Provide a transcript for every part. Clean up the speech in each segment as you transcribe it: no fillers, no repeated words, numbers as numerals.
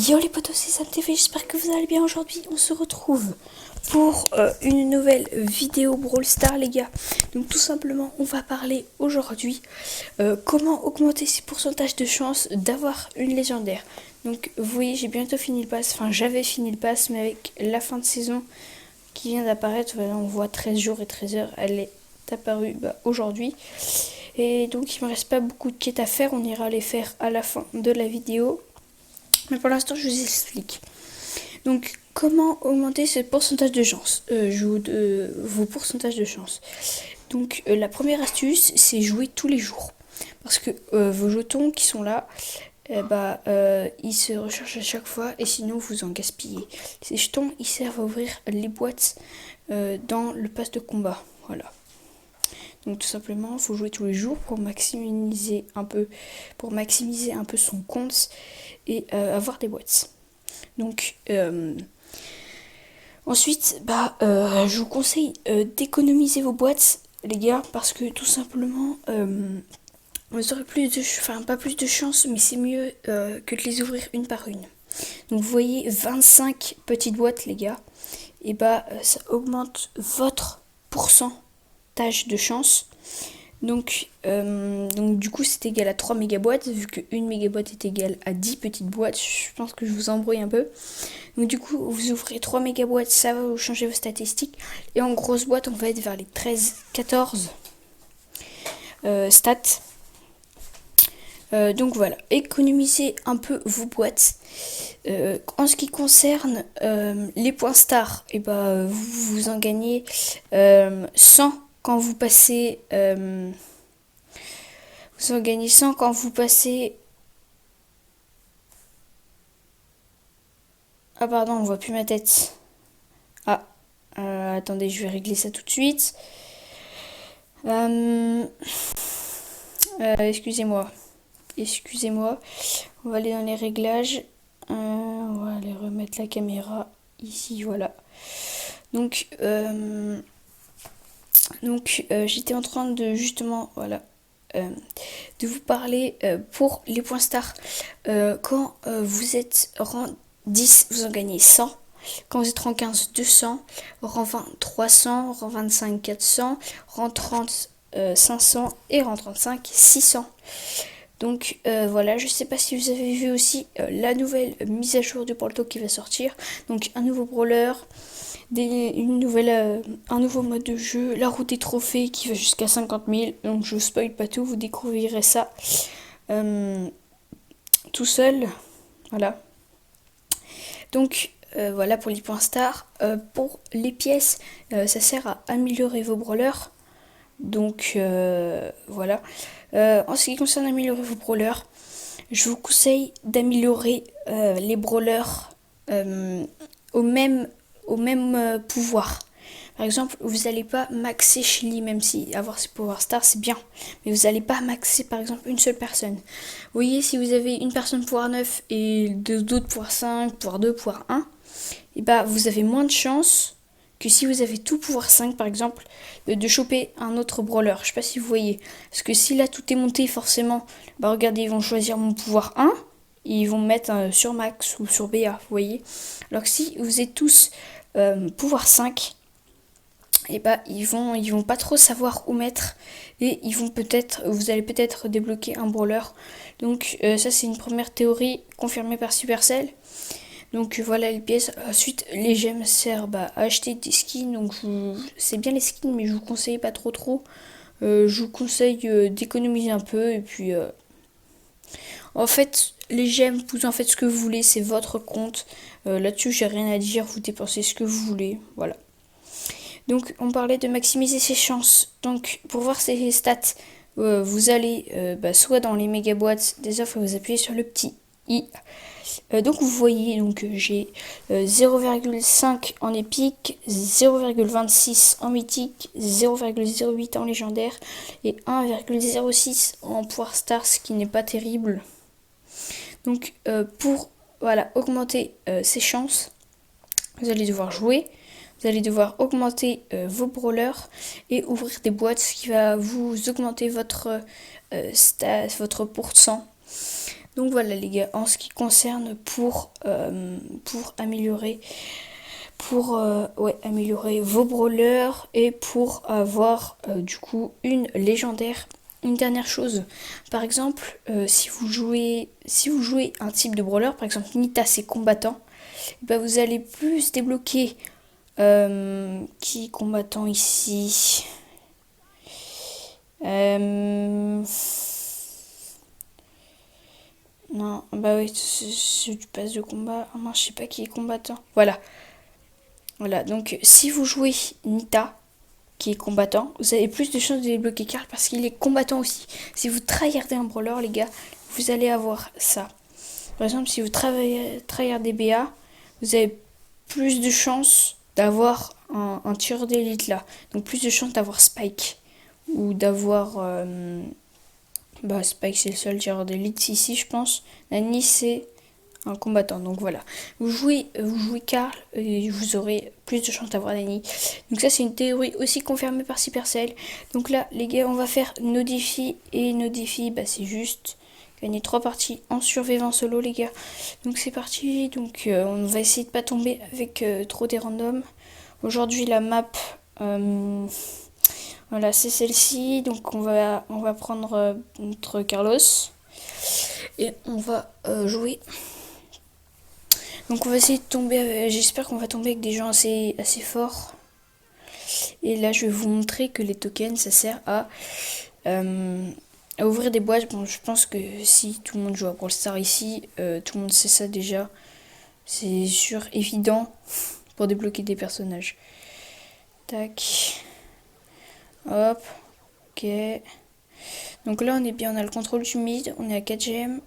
Yo les potos, c'est Sam TV, j'espère que vous allez bien. Aujourd'hui on se retrouve pour une nouvelle vidéo Brawl Stars les gars. Donc tout simplement on va parler aujourd'hui comment augmenter ses pourcentages de chance d'avoir une légendaire. Donc vous voyez, j'ai bientôt fini le pass, enfin j'avais fini le pass, mais avec la fin de saison qui vient d'apparaître, voilà, on voit 13 jours et 13 heures, elle est apparue aujourd'hui. Et donc il me reste pas beaucoup de quêtes à faire, on ira les faire à la fin de la vidéo. Mais pour l'instant, je vous explique. Donc, comment augmenter ce pourcentage de chance vos pourcentages de chance. Donc, la première astuce, c'est jouer tous les jours. Parce que vos jetons qui sont là, ils se rechargent à chaque fois et sinon vous en gaspillez. Ces jetons, ils servent à ouvrir les boîtes dans le pass de combat. Voilà. Donc tout simplement, il faut jouer tous les jours pour maximiser un peu son compte et avoir des boîtes. Donc ensuite, je vous conseille d'économiser vos boîtes, les gars, parce que tout simplement, vous aurez pas plus de chance, mais c'est mieux que de les ouvrir une par une. Donc vous voyez 25 petites boîtes, les gars, et ça augmente votre pourcentage de chance. Donc du coup c'est égal à 3 mégaboîtes, vu qu'une mégaboîte est égale à 10 petites boîtes. Je pense que je vous embrouille un peu. Donc du coup vous ouvrez 3 mégaboîtes, ça va vous changer vos statistiques. Et en grosse boîte on va être vers les 13-14 stats. Donc voilà, économisez un peu vos boîtes. En ce qui concerne les points stars, vous en gagnez 100 quand vous passez. Vous en gagnez 100 quand vous passez. Ah pardon, on voit plus ma tête. Attendez, je vais régler ça tout de suite. Excusez-moi. On va aller dans les réglages. On va aller remettre la caméra ici, voilà. Donc j'étais en train de justement, de vous parler pour les points stars. Quand vous êtes rang 10, vous en gagnez 100. Quand vous êtes rang 15, 200. Rang 20, 300. Rang 25, 400. Rang 30, 500. Et rang 35, 600. Donc voilà, je sais pas si vous avez vu aussi la nouvelle mise à jour du Brawl Talk qui va sortir. Donc un nouveau brawler, un nouveau mode de jeu, la route des trophées qui va jusqu'à 50 000. Donc je vous spoil pas tout, vous découvrirez ça tout seul. Voilà. Donc voilà pour les points stars. Pour les pièces, ça sert à améliorer vos brawlers. Donc voilà. En ce qui concerne améliorer vos brawlers, je vous conseille d'améliorer les brawlers au même pouvoir. Par exemple, vous n'allez pas maxer Shelly, même si avoir ses pouvoirs stars c'est bien, mais vous n'allez pas maxer par exemple une seule personne. Vous voyez, si vous avez une personne pouvoir 9 et d'autres pouvoir 5, pouvoir 2, pouvoir 1, vous avez moins de chance que si vous avez tout pouvoir 5 par exemple, de choper un autre brawler. Je sais pas si vous voyez. Parce que si là tout est monté forcément, regardez, ils vont choisir mon pouvoir 1 et ils vont me mettre sur max ou sur BA, vous voyez. Alors que si vous êtes tous pouvoir 5, ils vont pas trop savoir où mettre et vous allez peut-être débloquer un brawler. Donc ça c'est une première théorie confirmée par Supercell. Donc voilà les pièces. Ensuite les gemmes servent à acheter des skins. Donc c'est bien les skins, mais je vous conseille pas trop. Je vous conseille d'économiser un peu. Et puis en fait les gemmes, vous en faites ce que vous voulez, c'est votre compte. Là-dessus j'ai rien à dire, vous dépensez ce que vous voulez. Voilà. Donc on parlait de maximiser ses chances. Donc pour voir ses stats, vous allez soit dans les méga boîtes des offres, vous appuyez sur le petit i. Donc vous voyez, j'ai 0,5 en épique, 0,26 en mythique, 0,08 en légendaire et 1,06 en pouvoir star, ce qui n'est pas terrible. Donc pour augmenter ses chances, vous allez devoir jouer, vous allez devoir augmenter vos brawlers et ouvrir des boîtes, ce qui va vous augmenter votre pourcent. Donc voilà les gars, en ce qui concerne pour améliorer améliorer vos brawlers et pour avoir du coup une légendaire. Une dernière chose, par exemple, si vous jouez un type de brawler, par exemple Nita c'est combattant, bah vous allez plus débloquer qui est combattant ici. Non, bah oui, c'est du pass de combat. Ah, je sais pas qui est combattant. Voilà. Voilà, donc si vous jouez Nita, qui est combattant, vous avez plus de chances de débloquer Karl parce qu'il est combattant aussi. Si vous tryhardez un brawler, les gars, vous allez avoir ça. Par exemple, si vous tryhardez BA, vous avez plus de chances d'avoir un tireur d'élite là. Donc plus de chances d'avoir Spike. Ou d'avoir... Spike c'est le seul tireur d'élite ici je pense. Nani c'est un combattant. Donc voilà. Vous jouez Karl et vous aurez plus de chances d'avoir Nani. Donc ça c'est une théorie aussi confirmée par Supercell. Donc là les gars on va faire nos défis. Et nos défis c'est juste gagner 3 parties en survivant solo les gars. Donc c'est parti. Donc on va essayer de pas tomber avec trop des randoms. Aujourd'hui la map... voilà, c'est celle-ci. Donc on va prendre notre Carlos et on va jouer. Donc on va essayer de tomber. J'espère qu'on va tomber avec des gens assez forts. Et là, je vais vous montrer que les tokens, ça sert à ouvrir des boîtes. Bon, je pense que si tout le monde joue à Brawl Stars ici, tout le monde sait ça déjà. C'est sûr, évident pour débloquer des personnages. Tac. Hop. Ok. Donc là, on est bien, on a le contrôle du mid, on est à 4 gemmes.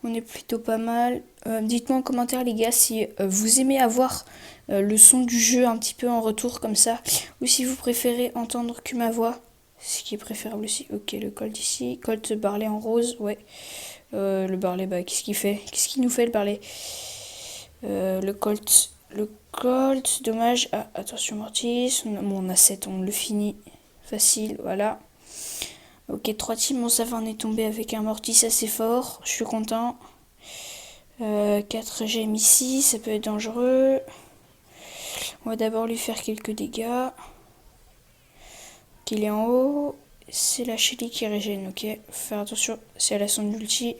On est plutôt pas mal. Dites-moi en commentaire, les gars, si vous aimez avoir le son du jeu un petit peu en retour comme ça. Ou si vous préférez entendre que ma voix. Ce qui est préférable aussi. Ok, le Colt ici. Colt Barley en rose, ouais. Le Barley, qu'est-ce qu'il fait? Qu'est-ce qu'il nous fait, le Barley? Le Colt, dommage. Ah, attention Mortis. Bon, on a 7, on le finit facile, voilà. Ok, 3 teams, bon ça va, on est tombé avec un Mortis assez fort, je suis content. 4 gemmes ici, ça peut être dangereux. On va d'abord lui faire quelques dégâts. Qu'il est en haut, c'est la Shelly qui régène, ok. Faut faire attention, c'est à la son ulti.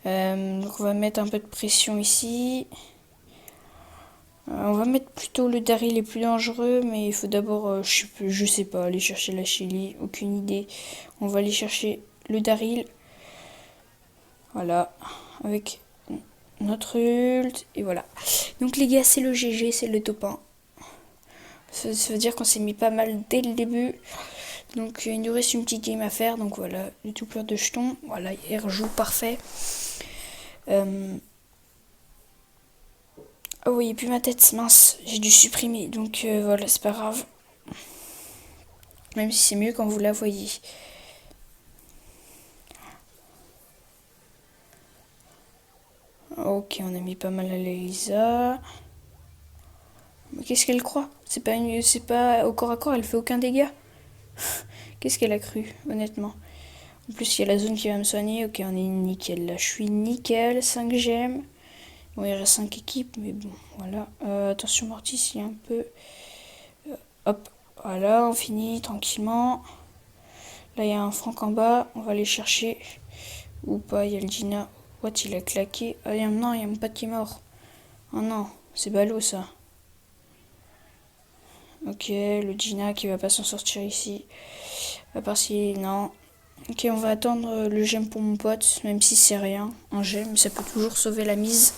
Donc on va mettre un peu de pression ici. On va mettre plutôt le Daryl les plus dangereux, mais il faut d'abord, je sais pas, aller chercher la Shelly, aucune idée. On va aller chercher le Daryl. Voilà, avec notre ult, et voilà. Donc les gars, c'est le GG, c'est le top 1. Ça veut dire qu'on s'est mis pas mal dès le début. Donc il nous reste une petite game à faire, donc voilà, le doubleur de jetons. Voilà, il rejoue parfait. Oh oui, et puis ma tête, mince, j'ai dû supprimer, donc voilà, c'est pas grave. Même si c'est mieux quand vous la voyez. Ok, on a mis pas mal à l'Elisa. Mais qu'est-ce qu'elle croit? C'est pas au corps à corps, elle fait aucun dégât. Qu'est-ce qu'elle a cru, honnêtement? En plus, il y a la zone qui va me soigner. Ok, on est nickel là, je suis nickel, 5 gemmes. Bon, il reste 5 équipes, mais bon, voilà. Attention Mortis, il y a un peu... hop, voilà, on finit tranquillement. Là, il y a un Franck en bas, on va aller chercher. Ou pas, il y a le Gina. What, il a claqué. Ah, non, il y a mon pote qui est mort. Oh non, c'est ballot ça. Ok, le Gina qui va pas s'en sortir ici. À part si... non. Ok, on va attendre le gemme pour mon pote, même si c'est rien. Un gemme, ça peut toujours sauver la mise.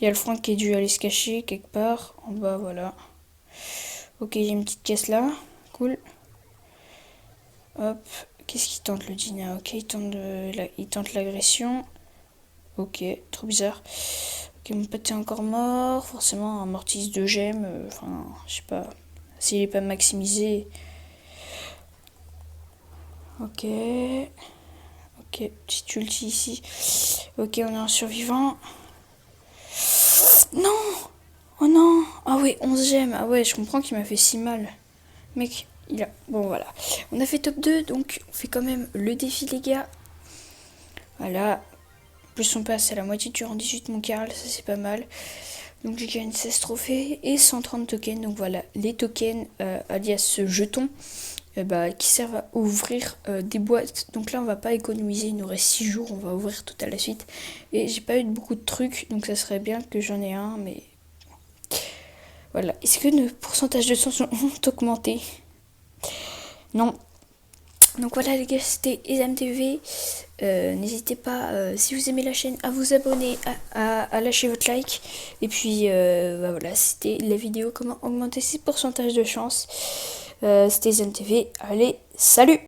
Il y a le Franck qui est dû aller se cacher quelque part. En bas, voilà. Ok, il y a une petite caisse là. Cool. Hop. Qu'est-ce qu'il tente le Gina? Ok, il tente l'agression. Ok, trop bizarre. Ok, mon pote est encore mort. Forcément, un Mortis de gemmes. Enfin, je sais pas. S'il est pas maximisé. Ok. Ok, petite ulti ici. Ok, on est un survivant. Non! Oh non! Ah ouais, 11 gemmes. Ah ouais, je comprends qu'il m'a fait si mal. Mec, il a... Bon, voilà. On a fait top 2, donc on fait quand même le défi, les gars. Voilà. En plus, on passe à la moitié du rang 18, mon Karl, ça c'est pas mal. Donc j'ai gagné 16 trophées et 130 tokens. Donc voilà, les tokens, alias jetons, qui servent à ouvrir des boîtes. Donc là, on va pas économiser, il nous reste 6 jours, on va ouvrir tout à la suite. Et j'ai pas eu beaucoup de trucs, donc ça serait bien que j'en ai un, mais... Voilà. Est-ce que nos pourcentages de chance ont augmenté? Non. Donc voilà les gars, c'était EsamTV. N'hésitez pas, si vous aimez la chaîne, à vous abonner, à lâcher votre like. Et puis voilà, c'était la vidéo comment augmenter ses pourcentages de chance. C'était EsamTV. Allez, salut!